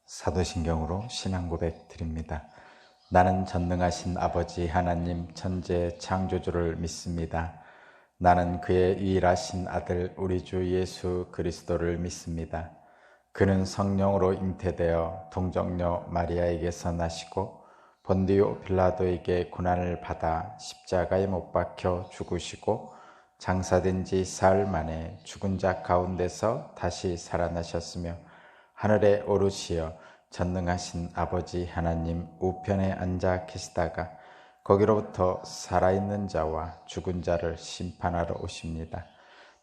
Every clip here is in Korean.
사도신경으로 신앙 고백 드립니다. 나는 전능하신 아버지 하나님 천재 창조주를 믿습니다. 나는 그의 유일하신 아들 우리 주 예수 그리스도를 믿습니다. 그는 성령으로 잉태되어 동정녀 마리아에게서 나시고 본디오 빌라도에게 고난을 받아 십자가에 못 박혀 죽으시고 장사된 지 사흘 만에 죽은 자 가운데서 다시 살아나셨으며 하늘에 오르시어 전능하신 아버지 하나님 우편에 앉아 계시다가 거기로부터 살아있는 자와 죽은 자를 심판하러 오십니다.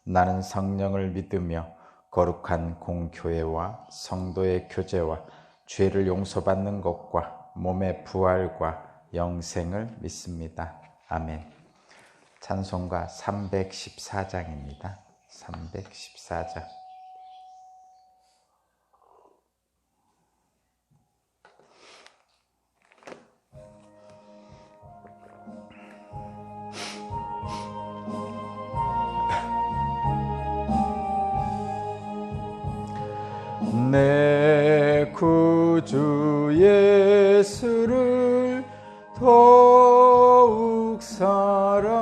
나는 성령을 믿으며 거룩한 공교회와 성도의 교제와 죄를 용서받는 것과 몸의 부활과 영생을 믿습니다. 아멘. 찬송가 314장입니다. 314장. 내 구주 예수를 더욱 사랑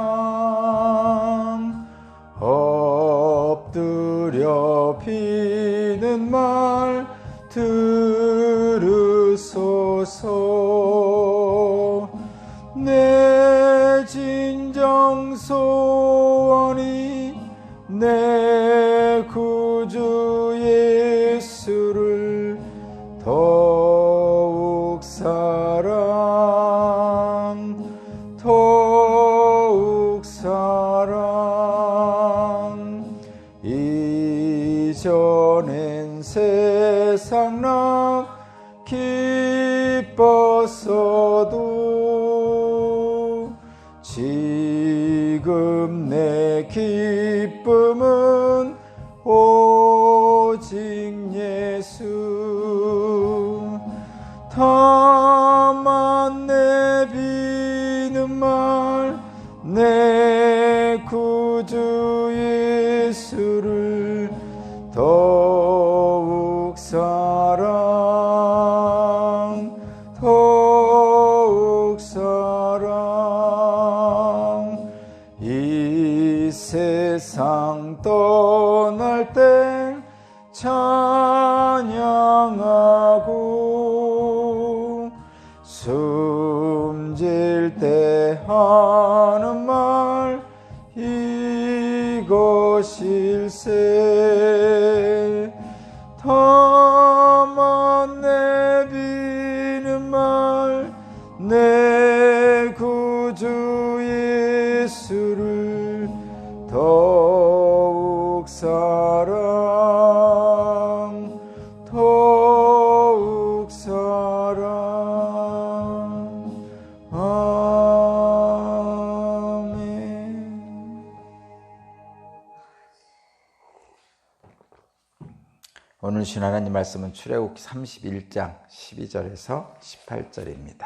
엎드려 비는 말 들으소서. 내 진정 소원이 내 구주 예수를 더욱 사랑 더욱 사랑. 이전엔 세상 나 기뻤어도 지금 내 기쁨은 오직 예수. 다만 내비는 말 내 구주 예수를 더욱 사랑 더욱 사랑. 이 세상 떠날 때 찬양하고 숨질 때 하는 말 이것일세. 다만 내비는 말 내 구주 예수를 더욱 사랑 더욱 사랑. 아멘. 오늘 주신 하나님 말씀은 출애굽기 31장 12절에서 18절입니다.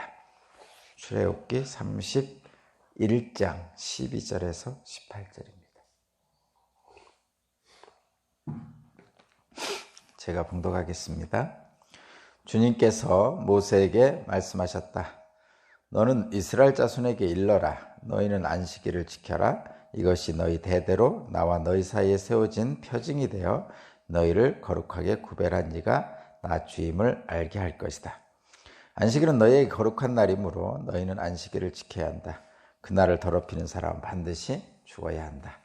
출애굽기 31장 12절에서 18절입니다. 제가 봉독하겠습니다. 주님께서 모세에게 말씀하셨다. 너는 이스라엘 자손에게 일러라. 너희는 안식일을 지켜라. 이것이 너희 대대로 나와 너희 사이에 세워진 표징이 되어 너희를 거룩하게 구별한 이가 나 주임을 알게 할 것이다. 안식일은 너희에게 거룩한 날이므로 너희는 안식일을 지켜야 한다. 그날을 더럽히는 사람은 반드시 죽어야 한다.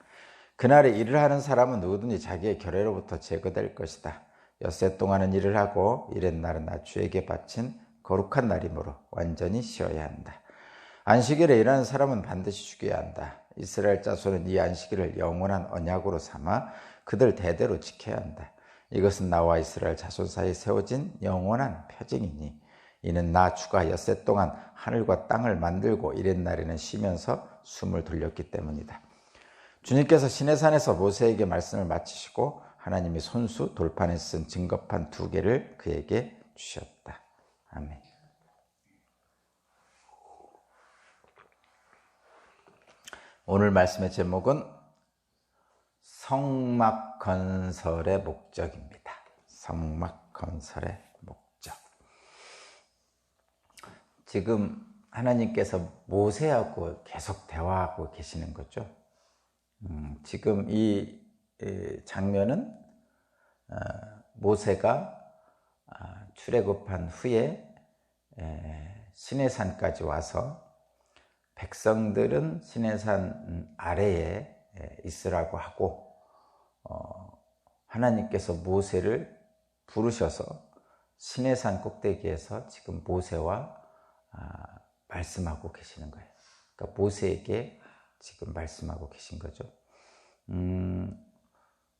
그날에 일을 하는 사람은 누구든지 자기의 결례로부터 제거될 것이다. 엿새 동안은 일을 하고 이렛날은 나 주에게 바친 거룩한 날이므로 완전히 쉬어야 한다. 안식일에 일하는 사람은 반드시 죽여야 한다. 이스라엘 자손은 이 안식일을 영원한 언약으로 삼아 그들 대대로 지켜야 한다. 이것은 나와 이스라엘 자손 사이에 세워진 영원한 표징이니 이는 나 주가 엿새 동안 하늘과 땅을 만들고 이렛날에는 쉬면서 숨을 돌렸기 때문이다. 주님께서 시내산에서 모세에게 말씀을 마치시고 하나님이 손수 돌판에 쓴 증거판 2개를 그에게 주셨다. 아멘. 오늘 말씀의 제목은 성막 건설의 목적입니다. 성막 건설의 목적. 지금 하나님께서 모세하고 계속 대화하고 계시는 거죠. 지금 이 장면은 모세가 출애굽한 후에 시내산까지 와서 백성들은 시내산 아래에 있으라고 하고 하나님께서 모세를 부르셔서 시내산 꼭대기에서 지금 모세와 말씀하고 계시는 거예요. 그러니까 모세에게 지금 말씀하고 계신 거죠.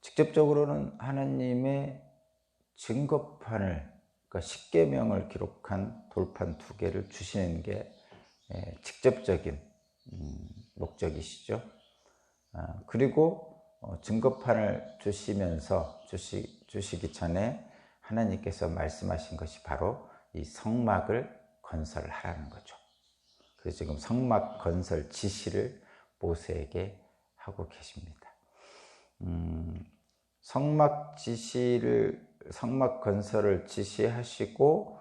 직접적으로는 하나님의 증거판을, 그러니까 십계명을 기록한 돌판 2개를 주시는 게 직접적인 목적이시죠. 그리고 증거판을 주시기 전에 하나님께서 말씀하신 것이 바로 이 성막을 건설하라는 거죠. 그래서 지금 성막 건설 지시를 모세에게 하고 계십니다. 성막 건설을 지시하시고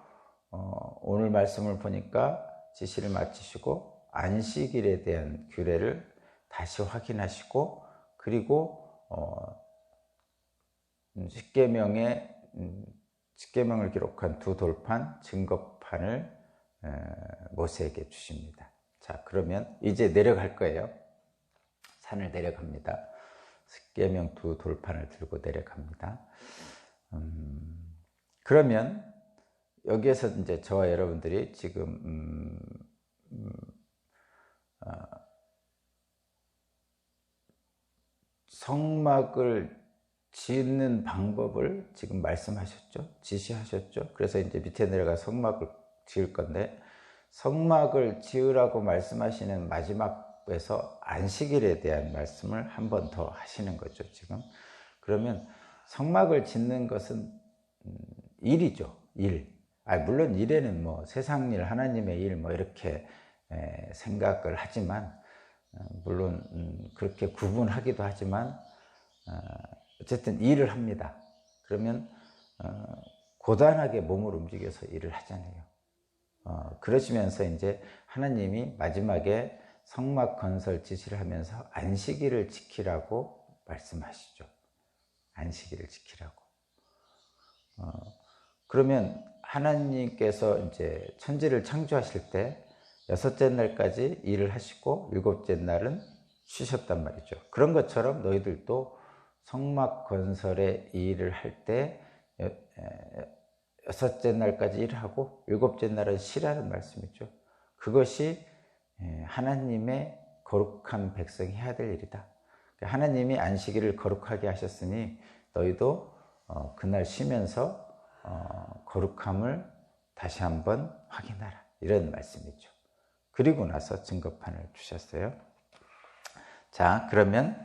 오늘 말씀을 보니까 지시를 마치시고 안식일에 대한 규례를 다시 확인하시고, 그리고 십계명을 기록한 2 돌판 증거판을 모세에게 주십니다. 자, 그러면 이제 내려갈 거예요. 산을 내려갑니다. 십계명 2 돌판을 들고 내려갑니다. 그러면 여기에서 이제 저와 여러분들이 지금 성막을 짓는 방법을 지금 말씀하셨죠? 지시하셨죠? 그래서 이제 밑에 내려가 성막을 지을 건데, 성막을 지으라고 말씀하시는 마지막에서 안식일에 대한 말씀을 한 번 더 하시는 거죠, 지금. 그러면 성막을 짓는 것은 일이죠, 일. 물론 일에는 뭐 세상 일, 하나님의 일 뭐 이렇게 생각을 하지만, 물론 그렇게 구분하기도 하지만 어쨌든 일을 합니다. 그러면 고단하게 몸을 움직여서 일을 하잖아요. 그러시면서 이제 하나님이 마지막에 성막 건설 지시를 하면서 안식일을 지키라고 말씀하시죠. 안식일을 지키라고. 그러면 하나님께서 이제 천지를 창조하실 때 6째 날까지 일을 하시고 7째 날은 쉬셨단 말이죠. 그런 것처럼 너희들도 성막 건설의 일을 할 때 6째 날까지 일하고 7째 날은 쉬라는 말씀이죠. 그것이 하나님의 거룩한 백성이 해야 될 일이다. 하나님이 안식일을 거룩하게 하셨으니 너희도 그날 쉬면서 거룩함을 다시 한번 확인하라, 이런 말씀이죠. 그리고 나서 증거판을 주셨어요. 자, 그러면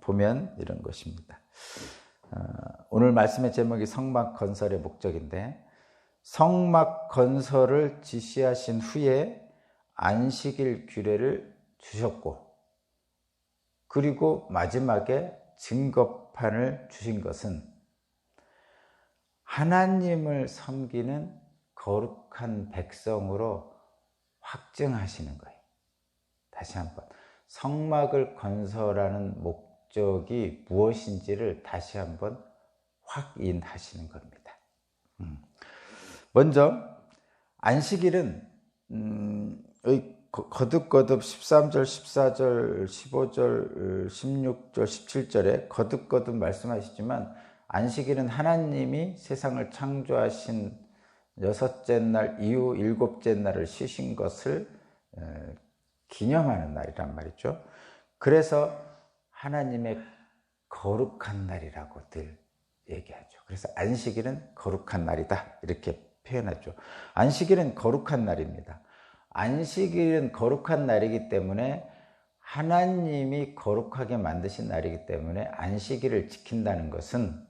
보면 이런 것입니다. 오늘 말씀의 제목이 성막 건설의 목적인데, 성막 건설을 지시하신 후에 안식일 규례를 주셨고, 그리고 마지막에 증거판을 주신 것은 하나님을 섬기는 거룩한 백성으로 확증하시는 거예요. 다시 한번 성막을 건설하는 목적이 무엇인지를 다시 한번 확인하시는 겁니다. 먼저 안식일은 거듭거듭 13절, 14절, 15절, 16절, 17절에 거듭거듭 말씀하시지만, 안식일은 하나님이 세상을 창조하신 6째 날 이후 7째 날을 쉬신 것을 기념하는 날이란 말이죠. 그래서 하나님의 거룩한 날이라고 늘 얘기하죠. 그래서 안식일은 거룩한 날이다, 이렇게 표현하죠. 안식일은 거룩한 날입니다. 안식일은 거룩한 날이기 때문에, 하나님이 거룩하게 만드신 날이기 때문에 안식일을 지킨다는 것은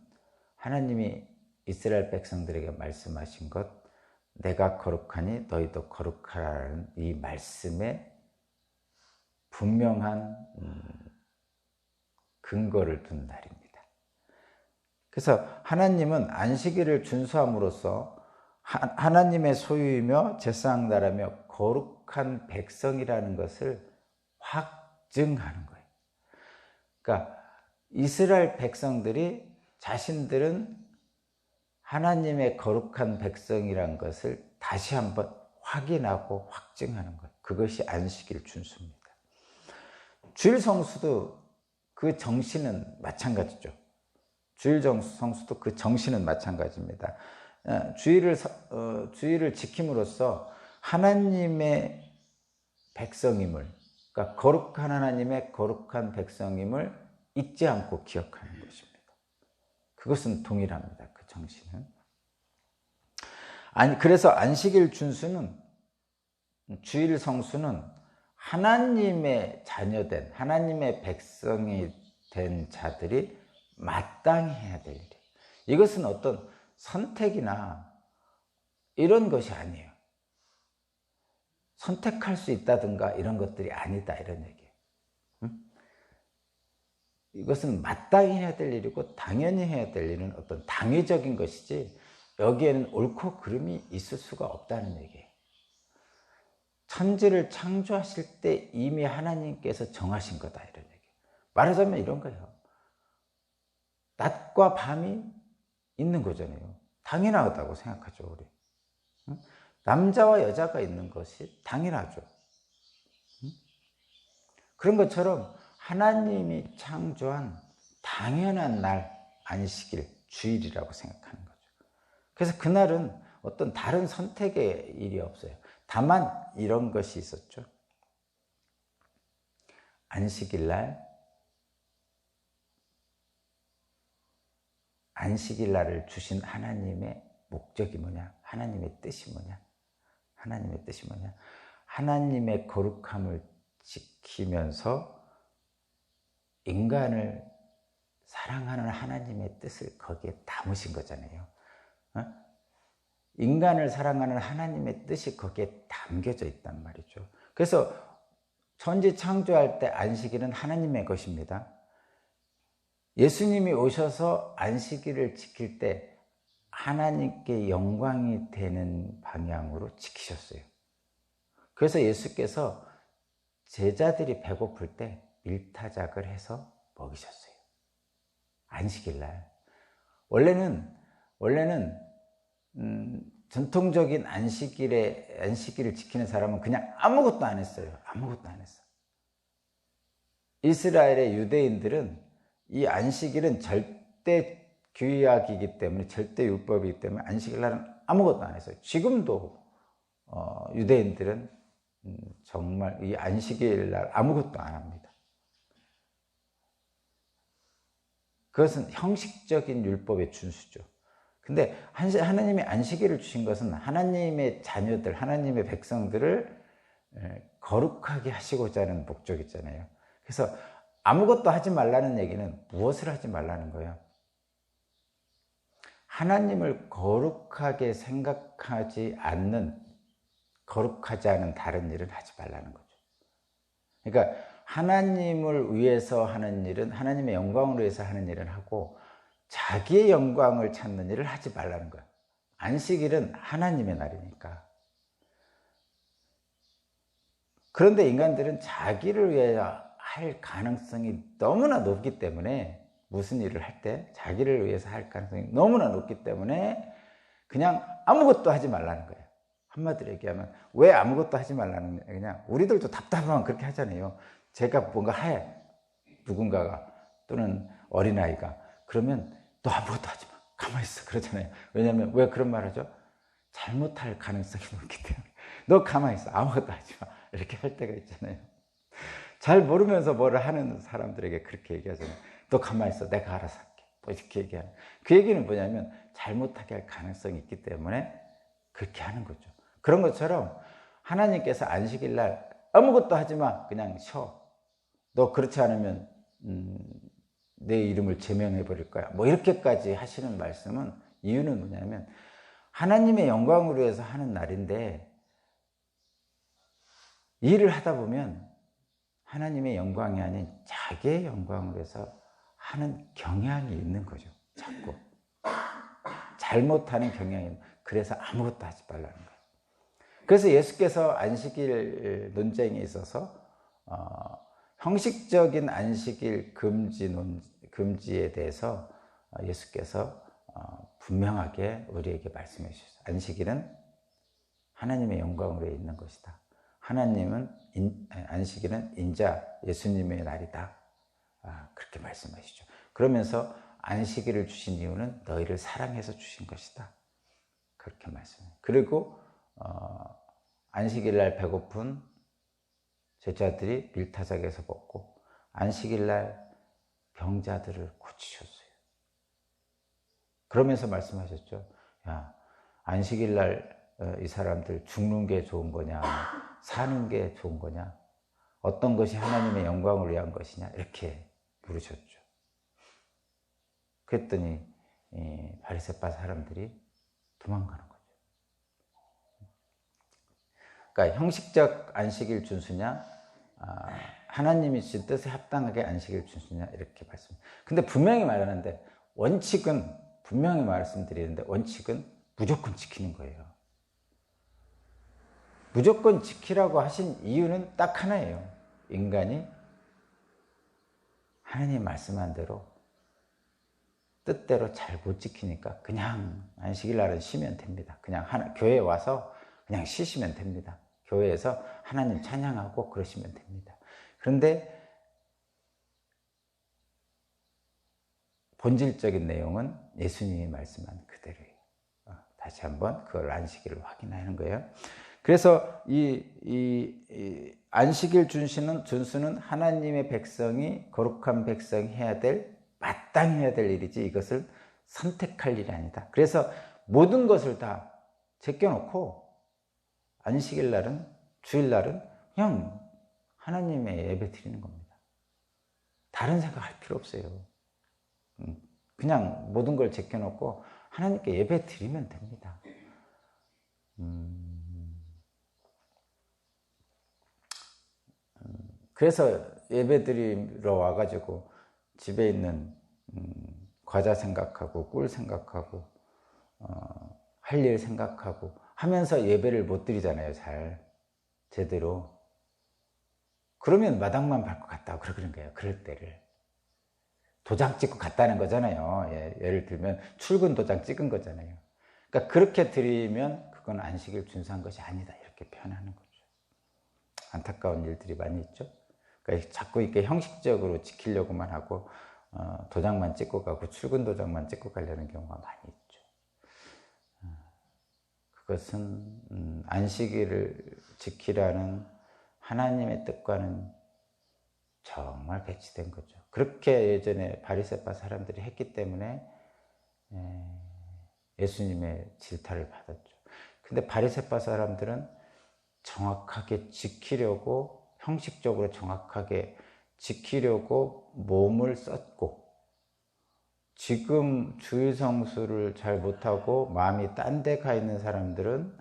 하나님이 이스라엘 백성들에게 말씀하신 것, 내가 거룩하니 너희도 거룩하라는 이 말씀에 분명한 근거를 둔 날입니다. 그래서 하나님은 안식일을 준수함으로써 하나님의 소유이며 제사장 나라며 거룩한 백성이라는 것을 확증하는 거예요. 그러니까 이스라엘 백성들이 자신들은 하나님의 거룩한 백성이란 것을 다시 한번 확인하고 확증하는 거예요. 그것이 안식일 준수입니다. 주일 성수도 그 정신은 마찬가지죠. 주일 성수도 그 정신은 마찬가지입니다. 주일을 지킴으로써 하나님의 백성임을, 그러니까 거룩한 하나님의 거룩한 백성임을 잊지 않고 기억하는 것입니다. 그것은 동일합니다. 그 정신은. 그래서 안식일 준수는, 주일 성수는 하나님의 자녀된, 하나님의 백성이 된 자들이 마땅히 해야 될 일이에요. 이것은 어떤 선택이나 이런 것이 아니에요. 선택할 수 있다든가 이런 것들이 아니다, 이런 얘기예요. 이것은 마땅히 해야 될 일이고 당연히 해야 될 일은 어떤 당위적인 것이지 여기에는 옳고 그름이 있을 수가 없다는 얘기예요. 천지를 창조하실 때 이미 하나님께서 정하신 거다, 이런 얘기예요. 말하자면 이런 거예요. 낮과 밤이 있는 거잖아요. 당연하다고 생각하죠, 우리. 남자와 여자가 있는 것이 당연하죠. 그런 것처럼 하나님이 창조한 당연한 날, 안식일, 주일이라고 생각하는 거죠. 그래서 그날은 어떤 다른 선택의 일이 없어요. 다만 이런 것이 있었죠. 안식일 날을 주신 하나님의 목적이 뭐냐? 하나님의 뜻이 뭐냐? 하나님의 뜻이 뭐냐? 하나님의 거룩함을 지키면서 인간을 사랑하는 하나님의 뜻을 거기에 담으신 거잖아요. 인간을 사랑하는 하나님의 뜻이 거기에 담겨져 있단 말이죠. 그래서 천지 창조할 때 안식일은 하나님의 것입니다. 예수님이 오셔서 안식일을 지킬 때 하나님께 영광이 되는 방향으로 지키셨어요. 그래서 예수께서 제자들이 배고플 때 밀타작을 해서 먹이셨어요. 안식일 날. 원래는 전통적인 안식일을 지키는 사람은 그냥 아무것도 안 했어요. 아무것도 안 했어. 이스라엘의 유대인들은 이 안식일은 절대 규약이기 때문에, 절대 율법이기 때문에 안식일 날은 아무것도 안 했어요. 지금도 유대인들은 정말 이 안식일 날 아무것도 안 합니다. 그것은 형식적인 율법의 준수죠. 근데 하나님이 안식일을 주신 것은 하나님의 자녀들, 하나님의 백성들을 거룩하게 하시고자 하는 목적이 있잖아요. 그래서 아무것도 하지 말라는 얘기는 무엇을 하지 말라는 거예요? 하나님을 거룩하게 생각하지 않는, 거룩하지 않은 다른 일을 하지 말라는 거죠. 그러니까 하나님을 위해서 하는 일은, 하나님의 영광을 위해서 하는 일을 하고 자기의 영광을 찾는 일을 하지 말라는 거예요. 안식일은 하나님의 날이니까. 그런데 인간들은 자기를 위하여 할 가능성이 너무나 높기 때문에, 무슨 일을 할 때 자기를 위해서 할 가능성이 너무나 높기 때문에 그냥 아무것도 하지 말라는 거예요. 한마디로 얘기하면 왜 아무것도 하지 말라는 거냐, 그냥 우리들도 답답하면 그렇게 하잖아요. 제가 뭔가 해, 누군가가, 또는 어린아이가, 그러면 너 아무것도 하지 마, 가만히 있어, 그러잖아요. 왜냐하면 왜 그런 말 하죠? 잘못할 가능성이 높기 때문에. 너 가만히 있어, 아무것도 하지 마, 이렇게 할 때가 있잖아요. 잘 모르면서 뭐를 하는 사람들에게 그렇게 얘기하잖아요. 너 가만히 있어, 내가 알아서 할게, 뭐 이렇게 얘기하는. 그 얘기는 뭐냐면 잘못하게 할 가능성이 있기 때문에 그렇게 하는 거죠. 그런 것처럼 하나님께서 안식일 날 아무것도 하지 마, 그냥 쉬어, 너 그렇지 않으면 내 이름을 제명해 버릴 거야, 뭐 이렇게까지 하시는 말씀은, 이유는 뭐냐면 하나님의 영광을 위해서 하는 날인데, 일을 하다 보면 하나님의 영광이 아닌 자기의 영광을 위해서 하는 경향이 있는 거죠. 자꾸 잘못하는 경향이. 그래서 아무것도 하지 말라는 거예요. 그래서 예수께서 안식일 논쟁에 있어서 형식적인 안식일 금지에 대해서 예수께서 분명하게 우리에게 말씀해 주셨어요. 안식일은 하나님의 영광으로 있는 것이다. 안식일은 인자 예수님의 날이다. 그렇게 말씀하시죠. 그러면서 안식일을 주신 이유는 너희를 사랑해서 주신 것이다. 그렇게 말씀해요. 그리고 안식일 날 배고픈 제자들이 밀타작에서 먹고 안식일 날 병자들을 고치셨어요. 그러면서 말씀하셨죠. 야, 안식일 날 이 사람들 죽는 게 좋은 거냐, 사는 게 좋은 거냐, 어떤 것이 하나님의 영광을 위한 것이냐, 이렇게 물으셨죠. 그랬더니 바리새파 사람들이 도망가는 거죠. 그러니까 형식적 안식일 준수냐, 하나님이 주신 뜻에 합당하게 안식일 준수냐, 이렇게 말씀. 근데 분명히 말하는데 분명히 말씀드리는데 원칙은 무조건 지키는 거예요. 무조건 지키라고 하신 이유는 딱 하나예요. 인간이 하나님 말씀한 대로 뜻대로 잘 못 지키니까 그냥 안식일 날은 쉬면 됩니다. 그냥 교회에 와서 그냥 쉬시면 됩니다. 교회에서 하나님 찬양하고 그러시면 됩니다. 그런데 본질적인 내용은 예수님이 말씀한 그대로예요. 다시 한번 그걸 안식일을 확인하는 거예요. 그래서 이 안식일 준수는 하나님의 백성이, 거룩한 백성이 마땅히 해야 될 일이지 이것을 선택할 일이 아니다. 그래서 모든 것을 다 제껴놓고 안식일 날은, 주일날은 그냥 하나님의 예배 드리는 겁니다. 다른 생각할 필요 없어요. 그냥 모든 걸 제껴놓고 하나님께 예배 드리면 됩니다. 그래서 예배 드리러 와가지고 집에 있는 과자 생각하고 꿀 생각하고 할 일 생각하고 하면서 예배를 못 드리잖아요. 제대로. 그러면 마당만 밟고 갔다고 그러는 거예요. 그럴 때를. 도장 찍고 갔다는 거잖아요. 예를 들면 출근 도장 찍은 거잖아요. 그러니까 그렇게 드리면 그건 안식일 준수한 것이 아니다. 이렇게 표현하는 거죠. 안타까운 일들이 많이 있죠. 그러니까 자꾸 이렇게 형식적으로 지키려고만 하고 도장만 찍고 가고 출근 도장만 찍고 가려는 경우가 많이 있죠. 그것은 안식일을 지키라는 하나님의 뜻과는 정말 배치된 거죠. 그렇게 예전에 바리새파 사람들이 했기 때문에 예수님의 질타를 받았죠. 근데 바리새파 사람들은 정확하게 지키려고, 형식적으로 정확하게 지키려고 몸을 썼고, 지금 주일 성수를 잘 못하고 마음이 딴 데 가 있는 사람들은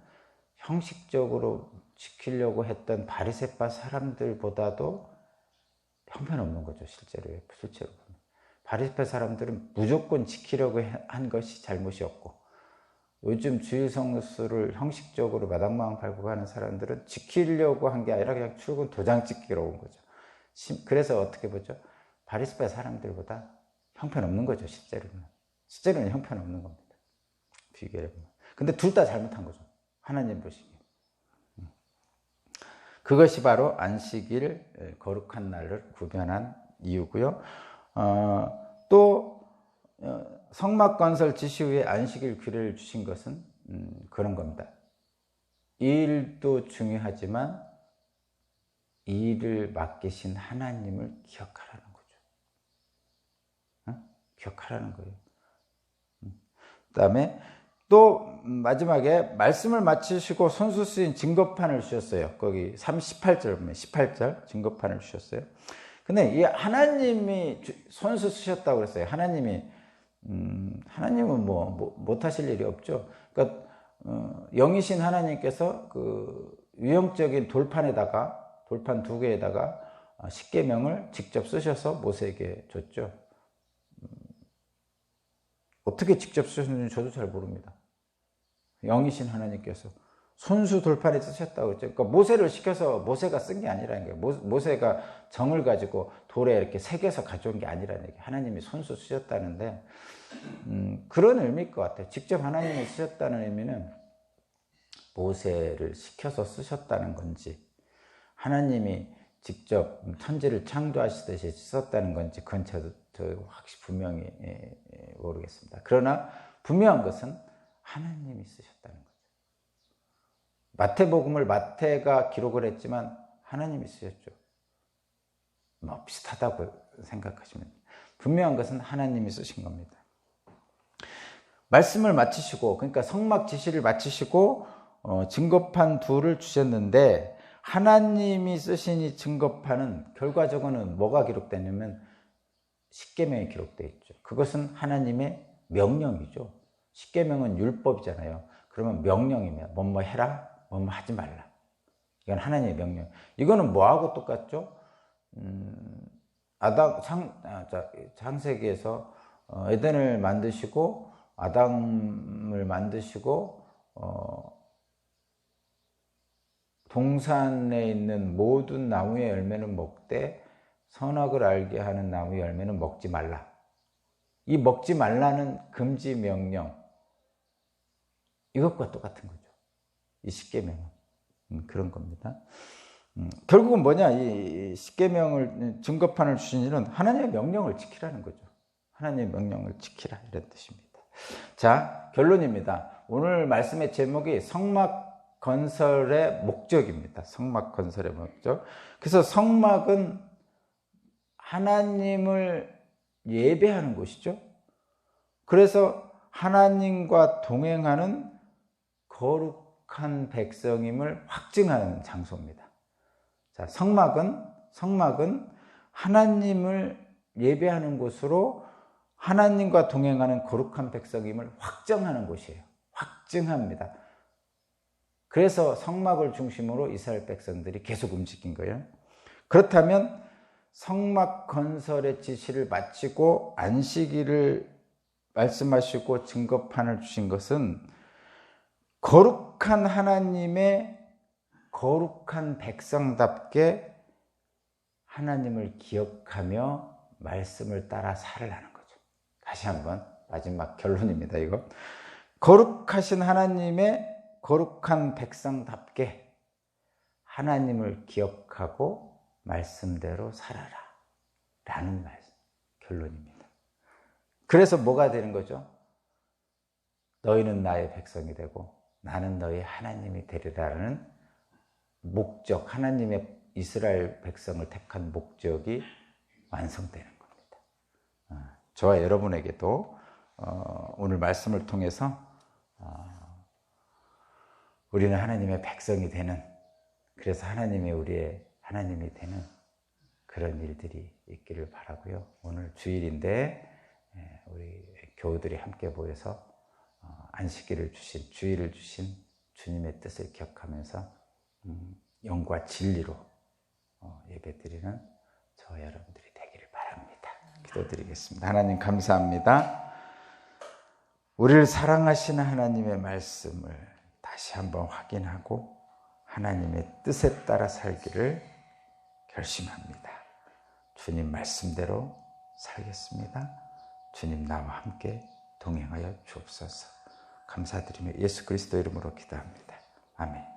형식적으로 지키려고 했던 바리새파 사람들보다도 형편없는 거죠. 실제로 보면. 바리새파 사람들은 무조건 지키려고 한 것이 잘못이었고, 요즘 주일 성수를 형식적으로 마당망 밟고 가는 사람들은 지키려고 한 게 아니라 그냥 출근 도장 찍기로 온 거죠. 그래서 어떻게 보죠? 바리새파 사람들보다 형편없는 거죠. 실제로는 형편없는 겁니다. 비교해 보면. 근데 둘 다 잘못한 거죠. 하나님 보시기에. 그것이 바로 안식일, 거룩한 날을 구별한 이유고요. 또 성막 건설 지시 후에 안식일 규례를 주신 것은 그런 겁니다. 일도 중요하지만 일을 맡기신 하나님을 기억하라는 거죠. 기억하라는 거예요. 그 다음에 또 마지막에 말씀을 마치시고 손수 쓰인 증거판을 주셨어요. 거기 18절 보면 18절 증거판을 주셨어요. 근데 이 하나님이 손수 쓰셨다고 그랬어요. 하나님은 뭐 못하실 일이 없죠. 그러니까 영이신 하나님께서 그 유형적인 돌판 2개에다가 십계명을 직접 쓰셔서 모세에게 줬죠. 어떻게 직접 쓰셨는지 저도 잘 모릅니다. 영이신 하나님께서 손수 돌판에 쓰셨다고 그랬죠. 그러니까 모세를 시켜서 모세가 쓴 게 아니라는 거예요. 모세가 정을 가지고 돌에 이렇게 새겨서 가져온 게 아니라는 얘기예요. 하나님이 손수 쓰셨다는데 그런 의미일 것 같아요. 직접 하나님이 쓰셨다는 의미는 모세를 시켜서 쓰셨다는 건지, 하나님이 직접 천지를 창조하시듯이 썼다는 건지, 그건 저도 확실히 분명히 모르겠습니다. 그러나 분명한 것은 하나님이 쓰셨다는 거죠. 마태복음을 마태가 기록을 했지만 하나님이 쓰셨죠. 뭐 비슷하다고 생각하시면 분명한 것은 하나님이 쓰신 겁니다. 말씀을 마치시고, 그러니까 성막 지시를 마치시고 증거판 2를 주셨는데, 하나님이 쓰신 이 증거판은 결과적으로는 뭐가 기록되냐면 십계명이 기록되어 있죠. 그것은 하나님의 명령이죠. 십계명은 율법이잖아요. 그러면 명령이면 뭐뭐 해라, 뭐뭐 하지 말라. 이건 하나님의 명령. 이거는 뭐하고 똑같죠? 창세기에서 에덴을 만드시고 아담을 만드시고 동산에 있는 모든 나무의 열매는 먹되 선악을 알게 하는 나무의 열매는 먹지 말라. 이 먹지 말라는 금지 명령, 이것과 똑같은 거죠. 이 십계명은 그런 겁니다. 결국은 뭐냐, 이 십계명을 증거판을 주신 이는 하나님의 명령을 지키라는 거죠. 하나님의 명령을 지키라, 이런 뜻입니다. 자, 결론입니다. 오늘 말씀의 제목이 성막 건설의 목적입니다. 성막 건설의 목적. 그래서 성막은 하나님을 예배하는 곳이죠. 그래서 하나님과 동행하는 거룩한 백성임을 확증하는 장소입니다. 자, 성막은 하나님을 예배하는 곳으로 하나님과 동행하는 거룩한 백성임을 확정하는 곳이에요. 확증합니다. 그래서 성막을 중심으로 이스라엘 백성들이 계속 움직인 거예요. 그렇다면 성막 건설의 지시를 마치고 안식일을 말씀하시고 증거판을 주신 것은 거룩한 하나님의 거룩한 백성답게 하나님을 기억하며 말씀을 따라 살으라는 거죠. 다시 한번 마지막 결론입니다. 이거 거룩하신 하나님의 거룩한 백성답게 하나님을 기억하고 말씀대로 살아라 라는 결론입니다. 그래서 뭐가 되는 거죠? 너희는 나의 백성이 되고 나는 너희 하나님이 되리라는 목적, 하나님의 이스라엘 백성을 택한 목적이 완성되는 겁니다. 저와 여러분에게도 오늘 말씀을 통해서 우리는 하나님의 백성이 되는, 그래서 하나님이 우리의 하나님이 되는 그런 일들이 있기를 바라고요. 오늘 주일인데 우리 교우들이 함께 모여서 안식일을 주신, 주일을 주신 주님의 뜻을 기억하면서 영과 진리로 예배드리는 저와 여러분들이 되기를 바랍니다. 기도드리겠습니다. 하나님 감사합니다. 우리를 사랑하시는 하나님의 말씀을 다시 한번 확인하고 하나님의 뜻에 따라 살기를 결심합니다. 주님 말씀대로 살겠습니다. 주님 나와 함께 동행하여 주옵소서. 감사드리며 예수 그리스도 이름으로 기도합니다. 아멘.